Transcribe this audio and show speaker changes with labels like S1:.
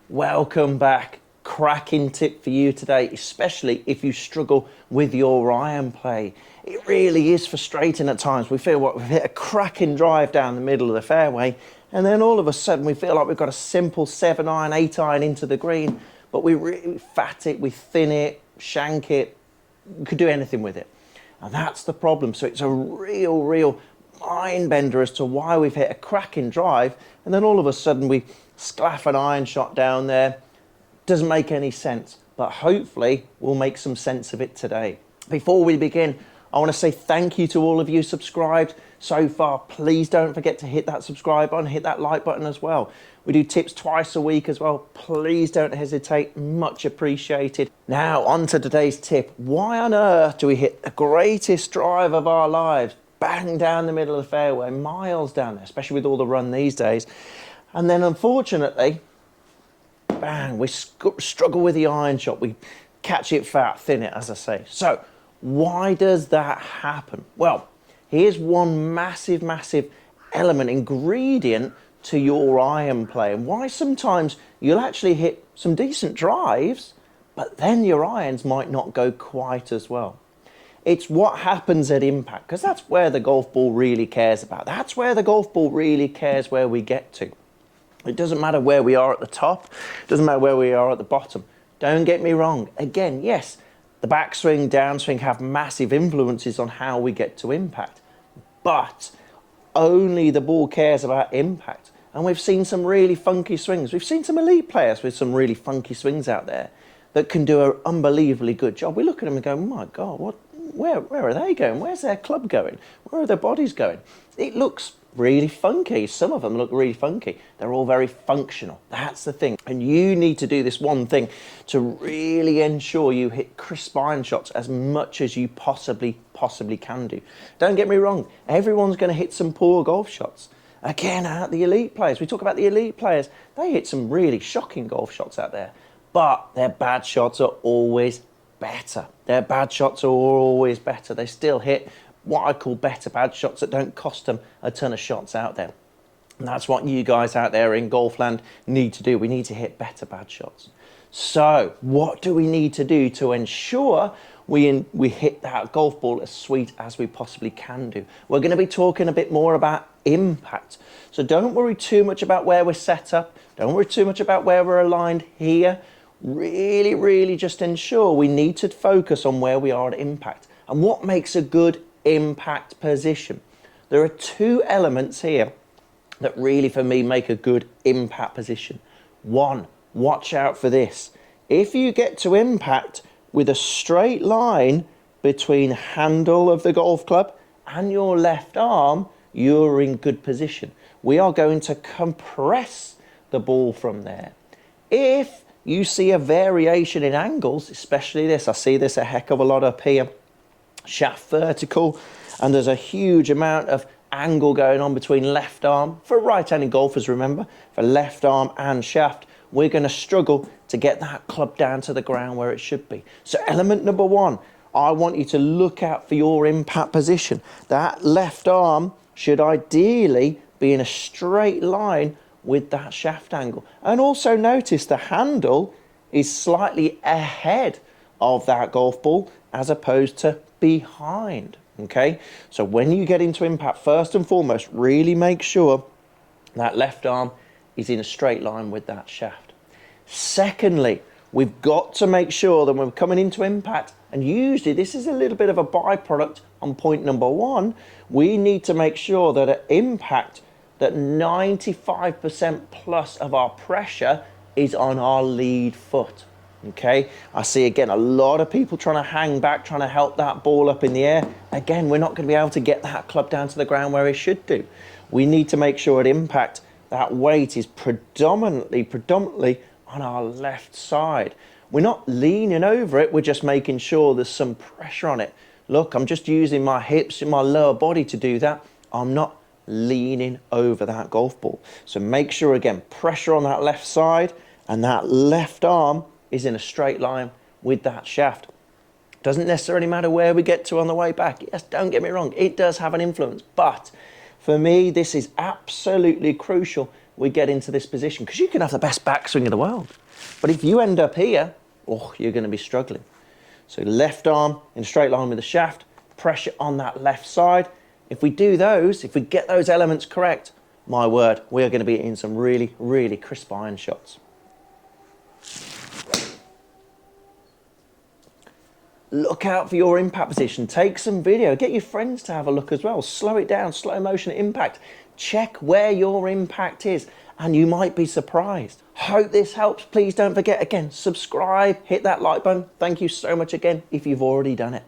S1: Welcome back. Cracking tip for you today, especially if you struggle with your iron play. It really is frustrating at times. We feel we've hit a cracking drive down the middle of the fairway, and then all of a sudden we feel like we've got a simple 7-iron, 8-iron into the green, but we really fat it, we thin it, shank it, we could do anything with it. And that's the problem. So it's a real mind bender as to why we've hit a cracking drive, and then all of a sudden we scuff an iron shot down there. Doesn't make any sense, but hopefully we'll make some sense of it today. Before we begin, I want to say thank you to all of you subscribed so far. Please don't forget to hit that subscribe button, hit that like button as well. We do tips twice a week as well. Please don't hesitate, much appreciated. Now on to today's tip. Why on earth do we hit the greatest drive of our lives, bang down the middle of the fairway, miles down there, especially with all the run these days, and then unfortunately, bang, we struggle with the iron shot. We catch it fat, thin it, as I say. So why does that happen? Well, here's one massive element, ingredient to your iron play, and why sometimes you'll actually hit some decent drives, but then your irons might not go quite as well. It's what happens at impact, because that's where the golf ball really cares about. That's where the golf ball really cares where we get to. It doesn't matter where we are at the top. It doesn't matter where we are at the bottom. Don't get me wrong. Again, yes, the backswing, downswing have massive influences on how we get to impact. But only the ball cares about impact. And we've seen some really funky swings. We've seen some elite players with some really funky swings out there that can do an unbelievably good job. We look at them and go, my God, where are they going? Where's their club going? Where are their bodies going? It looks really funky. Some of them look really funky. They're all very functional. That's the thing. And you need to do this one thing to really ensure you hit crisp iron shots as much as you possibly can do. Don't get me wrong. Everyone's going to hit some poor golf shots. Again, the elite players. We talk about the elite players. They hit some really shocking golf shots out there. But their bad shots are always better. Their bad shots are always better. They still hit what I call better bad shots that don't cost them a ton of shots out there. And that's what you guys out there in golfland need to do. We need to hit better bad shots. So what do we need to do to ensure we hit that golf ball as sweet as we possibly can do? We're going to be talking a bit more about impact. So don't worry too much about where we're set up. Don't worry too much about where we're aligned here. Really just ensure we need to focus on where we are at impact. And what makes a good impact position? There are two elements here that really for me make a good impact position. One, watch out for this. If you get to impact with a straight line between handle of the golf club and your left arm, you're in good position. We are going to compress the ball from there. If you see a variation in angles, especially this, I see this a heck of a lot up here, shaft vertical, and there's a huge amount of angle going on between left arm, for right-handed golfers remember, for left arm and shaft, we're going to struggle to get that club down to the ground where it should be. So element number one, I want you to look out for your impact position. That left arm should ideally be in a straight line with that shaft angle. And also notice the handle is slightly ahead of that golf ball as opposed to behind. Okay, so when you get into impact, first and foremost, really make sure that left arm is in a straight line with that shaft. Secondly, we've got to make sure that when we're coming into impact, and usually this is a little bit of a byproduct on point number one, we need to make sure that at impact that 95% plus of our pressure is on our lead foot. Okay, I see again a lot of people trying to hang back, trying to help that ball up in the air. Again, we're not going to be able to get that club down to the ground where it should do. We need to make sure at impact that weight is predominantly on our left side. We're not leaning over it, we're just making sure there's some pressure on it. Look, I'm just using my hips and my lower body to do that. I'm not leaning over that golf ball. So make sure again, pressure on that left side, and that left arm is in a straight line with that shaft. Doesn't necessarily matter where we get to on the way back. Yes, don't get me wrong, it does have an influence, but for me this is absolutely crucial we get into this position, because you can have the best backswing in the world. But if you end up here, oh, you're going to be struggling. So left arm in a straight line with the shaft, pressure on that left side. If we do those, if we get those elements correct, my word, we are going to be in some really, really crisp iron shots. Look out for your impact position. Take some video. Get your friends to have a look as well. Slow it down, slow motion impact. Check where your impact is, and you might be surprised. Hope this helps. Please don't forget, again, subscribe, hit that like button. Thank you so much again if you've already done it.